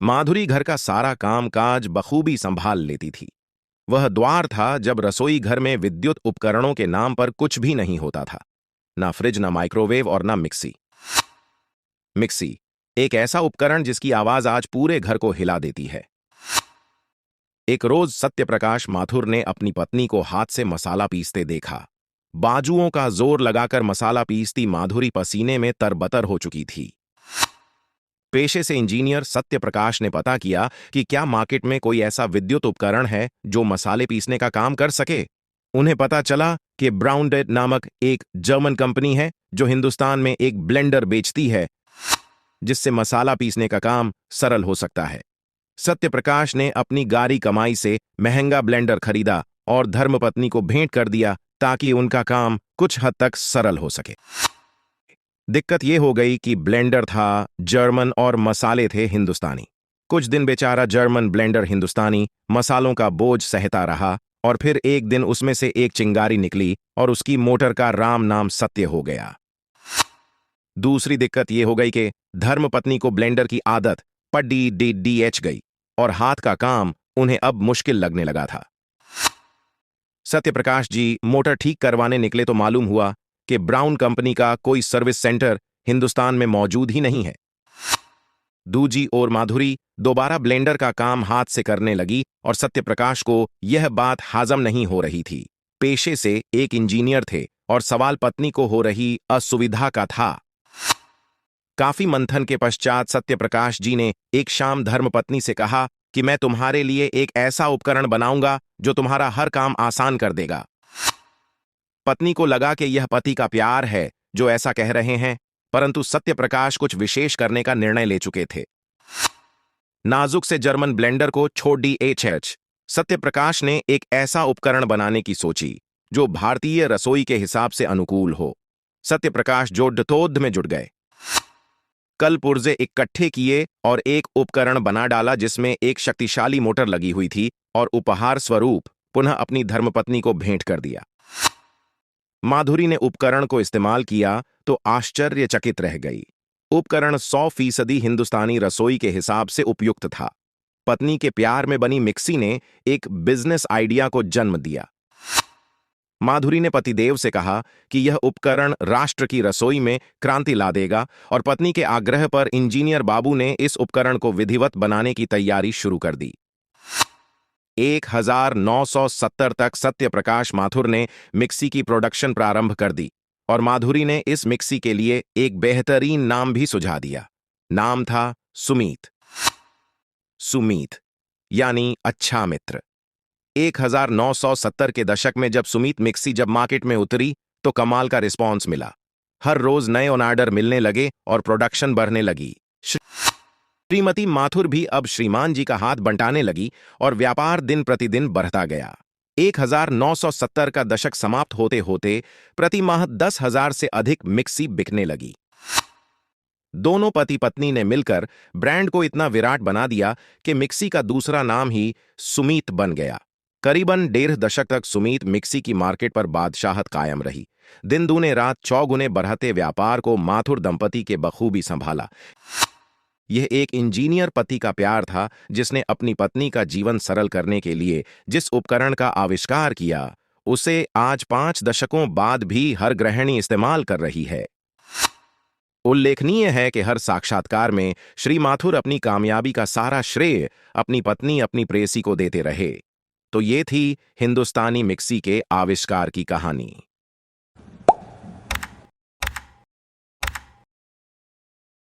माधुरी घर का सारा काम काज बखूबी संभाल लेती थी। वह द्वार था जब रसोई घर में विद्युत उपकरणों के नाम पर कुछ भी नहीं होता था। ना फ्रिज, ना माइक्रोवेव और ना मिक्सी। मिक्सी एक ऐसा उपकरण जिसकी आवाज आज पूरे घर को हिला देती है। एक रोज सत्यप्रकाश माथुर ने अपनी पत्नी को हाथ से मसाला पीसते देखा। बाजुओं का जोर लगाकर मसाला पीसती माधुरी पसीने में तरबतर हो चुकी थी। पेशे से इंजीनियर सत्यप्रकाश ने पता किया कि क्या मार्केट में कोई ऐसा विद्युत उपकरण है जो मसाले पीसने का काम कर सके। उन्हें पता चला कि ब्राउनडेट नामक एक जर्मन कंपनी है जो हिंदुस्तान में एक ब्लेंडर बेचती है जिससे मसाला पीसने का काम सरल हो सकता है। सत्यप्रकाश ने अपनी गारी कमाई से महंगा ब्लेंडर खरीदा और धर्मपत्नी को भेंट कर दिया ताकि उनका काम कुछ हद तक सरल हो सके। दिक्कत यह हो गई कि ब्लेंडर था जर्मन और मसाले थे हिंदुस्तानी। कुछ दिन बेचारा जर्मन ब्लेंडर हिंदुस्तानी मसालों का बोझ सहता रहा और फिर एक दिन उसमें से एक चिंगारी निकली और उसकी मोटर का राम नाम सत्य हो गया। दूसरी दिक्कत यह हो गई कि धर्मपत्नी को ब्लेंडर की आदत पड़ी डी गई और हाथ का काम उन्हें अब मुश्किल लगने लगा था। सत्यप्रकाश जी मोटर ठीक करवाने निकले तो मालूम हुआ कि ब्राउन कंपनी का कोई सर्विस सेंटर हिंदुस्तान में मौजूद ही नहीं है। दूजी ओर माधुरी दोबारा ब्लेंडर का काम हाथ से करने लगी और सत्यप्रकाश को यह बात हाजम नहीं हो रही थी। पेशे से एक इंजीनियर थे और सवाल पत्नी को हो रही असुविधा का था। काफी मंथन के पश्चात सत्यप्रकाश जी ने एक शाम धर्मपत्नी से कहा कि मैं तुम्हारे लिए एक ऐसा उपकरण बनाऊंगा जो तुम्हारा हर काम आसान कर देगा। पत्नी को लगा कि यह पति का प्यार है जो ऐसा कह रहे हैं, परंतु सत्यप्रकाश कुछ विशेष करने का निर्णय ले चुके थे। नाजुक से जर्मन ब्लेंडर को छोड़ दी सत्यप्रकाश ने एक ऐसा उपकरण बनाने की सोची जो भारतीय रसोई के हिसाब से अनुकूल हो। सत्यप्रकाश जोड़तोड़ में जुट गए, कल पुर्जे इकट्ठे किए और एक उपकरण बना डाला जिसमें एक शक्तिशाली मोटर लगी हुई थी और उपहार स्वरूप पुनः अपनी धर्मपत्नी को भेंट कर दिया। माधुरी ने उपकरण को इस्तेमाल किया तो आश्चर्यचकित रह गई। उपकरण 100% हिंदुस्तानी रसोई के हिसाब से उपयुक्त था। पत्नी के प्यार में बनी मिक्सी ने एक बिजनेस आइडिया को जन्म दिया। माधुरी ने पतिदेव से कहा कि यह उपकरण राष्ट्र की रसोई में क्रांति ला देगा और पत्नी के आग्रह पर इंजीनियर बाबू ने इस उपकरण को विधिवत बनाने की तैयारी शुरू कर दी। 1970 तक सत्यप्रकाश माथुर ने मिक्सी की प्रोडक्शन प्रारंभ कर दी और माधुरी ने इस मिक्सी के लिए एक बेहतरीन नाम भी सुझा दिया। नाम था सुमीत। सुमीत यानी अच्छा मित्र। 1970 के दशक में जब सुमीत मिक्सी जब मार्केट में उतरी तो कमाल का रिस्पॉन्स मिला। हर रोज नए ऑर्डर मिलने लगे और प्रोडक्शन बढ़ने लगी। श्रीमती माथुर भी अब श्रीमान जी का हाथ बंटाने लगी और व्यापार दिन प्रतिदिन बढ़ता गया। 1970 का दशक समाप्त होते होते प्रति माह 10,000 से अधिक मिक्सी बिकने लगी। दोनों पति पत्नी ने मिलकर ब्रांड को इतना विराट बना दिया कि मिक्सी का दूसरा नाम ही सुमीत बन गया। करीबन 1.5 दशक तक सुमीत मिक्सी की मार्केट पर बादशाहत कायम रही। दिन दूने रात चौगुने बढ़ते व्यापार को माथुर दंपति के बखूबी संभाला। यह एक इंजीनियर पति का प्यार था जिसने अपनी पत्नी का जीवन सरल करने के लिए जिस उपकरण का आविष्कार किया उसे आज 5 दशकों बाद भी हर गृहिणी इस्तेमाल कर रही है। उल्लेखनीय है कि हर साक्षात्कार में श्री माथुर अपनी कामयाबी का सारा श्रेय अपनी पत्नी अपनी प्रेयसी को देते रहे। तो ये थी हिंदुस्तानी मिक्सी के आविष्कार की कहानी।